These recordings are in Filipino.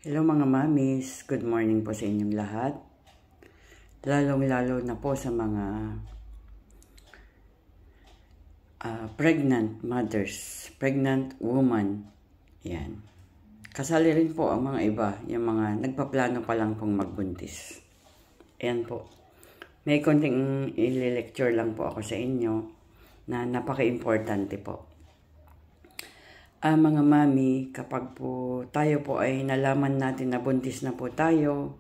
Hello mga mamis, good morning po sa inyong lahat. Lalong-lalo na po sa mga pregnant mothers, pregnant woman. Yan. Kasali rin po ang mga iba, yung mga nagpaplano pa lang pong magbuntis. Ayan po. May konting i-lecture lang po ako sa inyo na napaka-importante po. Mga mami, kapag po tayo po ay nalaman natin na buntis na po tayo,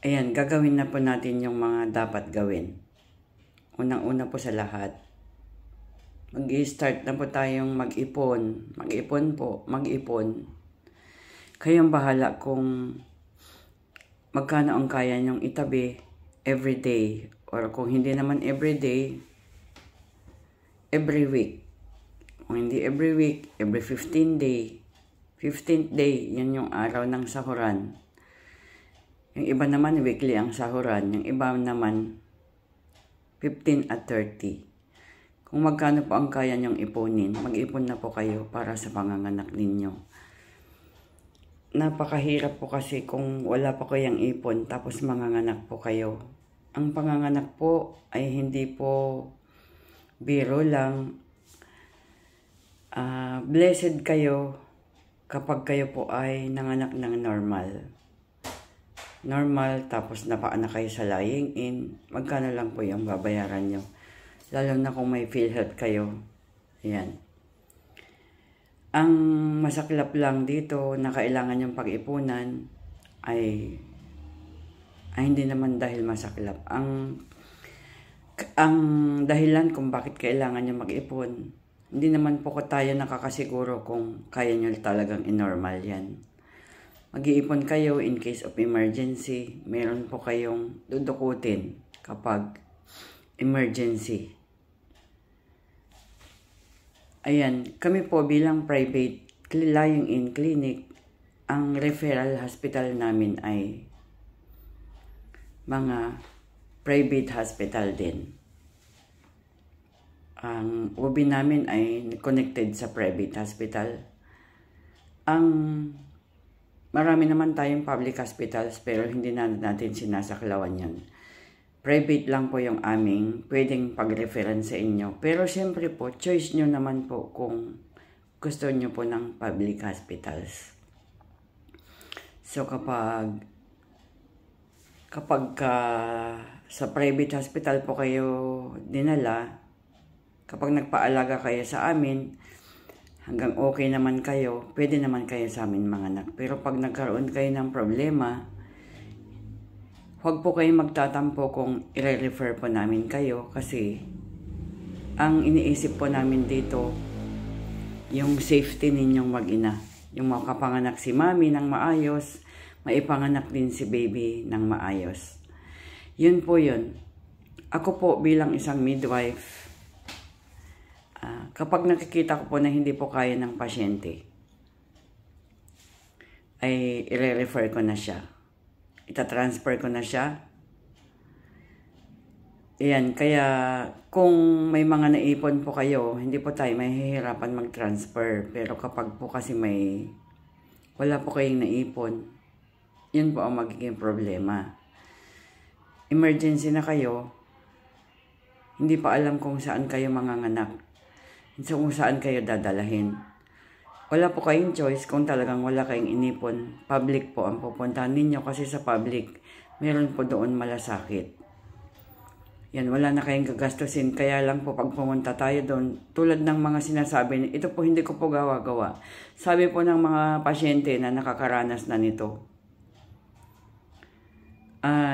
ayan, gagawin na po natin yung mga dapat gawin. Unang-una po sa lahat, mag-i-start na po tayong mag-ipon. Mag-ipon. Kayong bahala kung magkano ang kaya nyong itabi everyday. Or kung hindi naman everyday, every week. Kung hindi every week, every 15th day. 15th day, yan yung araw ng sahuran. Yung iba naman, weekly ang sahuran. Yung iba naman, 15 at 30. Kung magkano po ang kaya nyong ipunin, mag-ipon na po kayo para sa panganganak ninyo. Napakahirap po kasi kung wala pa kayong ipon, tapos manganganak po kayo. Ang panganganak po ay hindi po biro lang. Blessed kayo kapag kayo po ay nanganak ng normal. Normal, tapos napaanak kayo sa lying in, magkano lang po yung babayaran nyo. Lalo na kung may PhilHealth kayo. Ayan. Ang masaklap lang dito na kailangan yung pag-ipunan ay hindi naman dahil masaklap. Ang dahilan kung bakit kailangan nyo mag-ipon, hindi naman po tayo nakakasiguro kung kaya nyo talagang inormal yan. Mag-iipon kayo in case of emergency. Meron po kayong dudukutin kapag emergency. Ayan, kami po bilang private lying-in clinic, ang referral hospital namin ay mga private hospital din. Ang UB namin ay connected sa private hospital. Marami naman tayong public hospitals pero hindi natin sinasaklawan yan. Private lang po yung aming pwedeng pag-referan sa inyo. Pero siyempre po, choice nyo naman po kung gusto nyo po ng public hospitals. So kapag sa private hospital po kayo dinala, kapag nagpaalaga kayo sa amin, hanggang okay naman kayo, pwede naman kayo sa amin manganak. Pero pag nagkaroon kayo ng problema, huwag po kayong magtatampo kung i-refer po namin kayo kasi ang iniisip po namin dito, yung safety ninyong mag-ina. Yung makapanganak si mami ng maayos, maipanganak din si baby ng maayos. Yun po yun. Ako po bilang isang midwife, kapag nakikita ko po na hindi po kaya ng pasyente, ay i-refer ko na siya. Ita-transfer ko na siya. Ayan, kaya kung may mga naipon po kayo, hindi po tayo mahihirapan mag-transfer. Pero kapag po kasi wala po kayong naipon, yun po ang magiging problema. Emergency na kayo, hindi pa alam kung saan kayo manganganak. So, kung saan kayo dadalahin. Wala po kayong choice kung talagang wala kayong inipon. Public po ang pupuntahan ninyo kasi sa public, meron po doon malasakit. Yan, wala na kayong gagastusin. Kaya lang po pag pumunta tayo doon, tulad ng mga sinasabi, ito po hindi ko po gawa-gawa. Sabi po ng mga pasyente na nakakaranas na nito,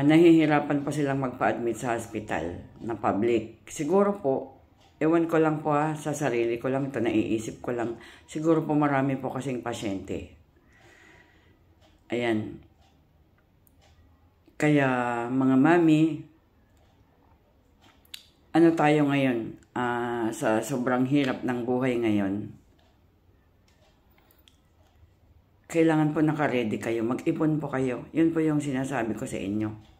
nahihirapan po silang magpa-admit sa hospital na public. Siguro po, ewan ko lang po sa sarili ko lang ito, naiisip ko lang. Siguro po marami po kasing pasyente. Ayan. Kaya mga mami, ano tayo ngayon? Sa sobrang hirap ng buhay ngayon, kailangan po naka-ready kayo. Mag-ipon po kayo. Yun po yung sinasabi ko sa inyo.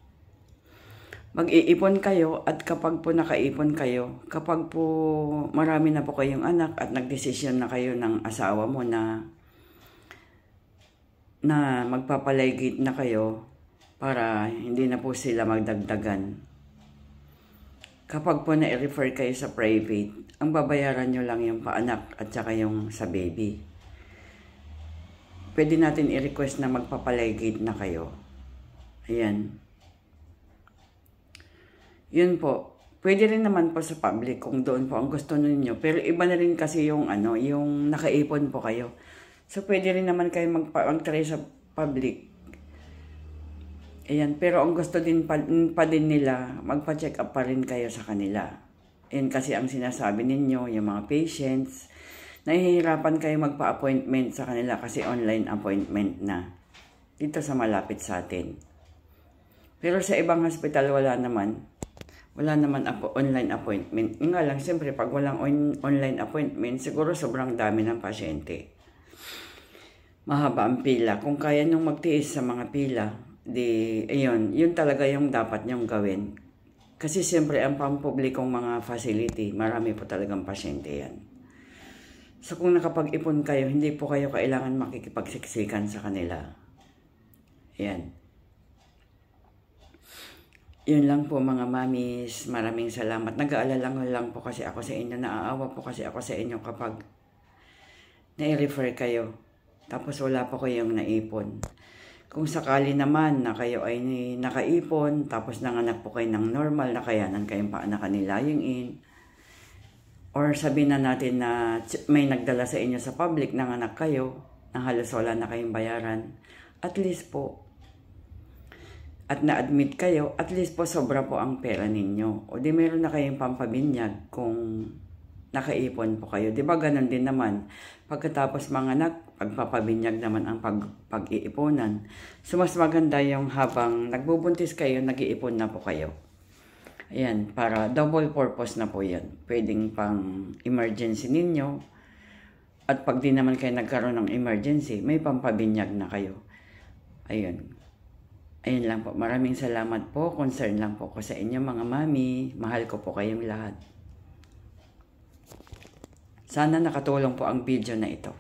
Mag-iipon kayo at kapag po nakaipon kayo, kapag po marami na po kayong anak at nagdesisyon na kayo ng asawa mo na na magpapaligid na kayo para hindi na po sila magdagdagan. Kapag po na-refer kayo sa private, ang babayaran nyo lang yung paanak at saka yung sa baby. Pwede natin i-request na magpapaligid na kayo. Ayan. Yun po. Pwede rin naman po sa public kung doon po ang gusto ninyo. Pero iba na rin kasi yung yung nakaipon po kayo. So pwede rin naman kayo mag-try sa public. Ayan, pero ang gusto din pa din nila, magpa-check up pa rin kayo sa kanila. Ayan kasi ang sinasabi ninyo, yung mga patients, nahihirapan kayo magpa-appointment sa kanila kasi online appointment na. Dito sa malapit sa atin. Pero sa ibang hospital wala naman online appointment. Yung nga lang, siyempre, pag walang online appointment, siguro sobrang dami ng pasyente. Mahaba ang pila. Kung kaya nyong magtiis sa mga pila, ayun, yun talaga yung dapat nyong gawin. Kasi siyempre, ang pampublikong mga facility, marami po talagang pasyente yan. So, kung nakapag-ipon kayo, hindi po kayo kailangan makikipagsiksikan sa kanila. Ayan. Yun lang po mga mamis, maraming salamat. Nag-aalala lang po kasi ako sa inyo, naaawa po kasi ako sa inyo kapag na-refer kayo. Tapos wala po kayong naipon. Kung sakali naman na kayo ay nakaipon, tapos nanganak po kayo ng normal na kayanan kayong paanakan ni Lying In. Or sabihin na natin na may nagdala sa inyo sa public, nanganak kayo, na halos wala na kayong bayaran. At least po, at na-admit kayo, at least po sobra po ang pera ninyo. O di meron na kayong pampabinyag kung nakaipon po kayo. Di ba ganun din naman? Pagkatapos manganak, pagpapabinyag naman ang pag-iiponan. So mas maganda yung habang nagbubuntis kayo, nag-iipon na po kayo. Ayan, para double purpose na po yan. Pwedeng pang emergency ninyo. At pag di naman kayo nagkaroon ng emergency, may pampabinyag na kayo. Ayun. Ayun lang po. Maraming salamat po. Concern lang po ko sa inyo mga mami. Mahal ko po kayong lahat. Sana nakatulong po ang video na ito.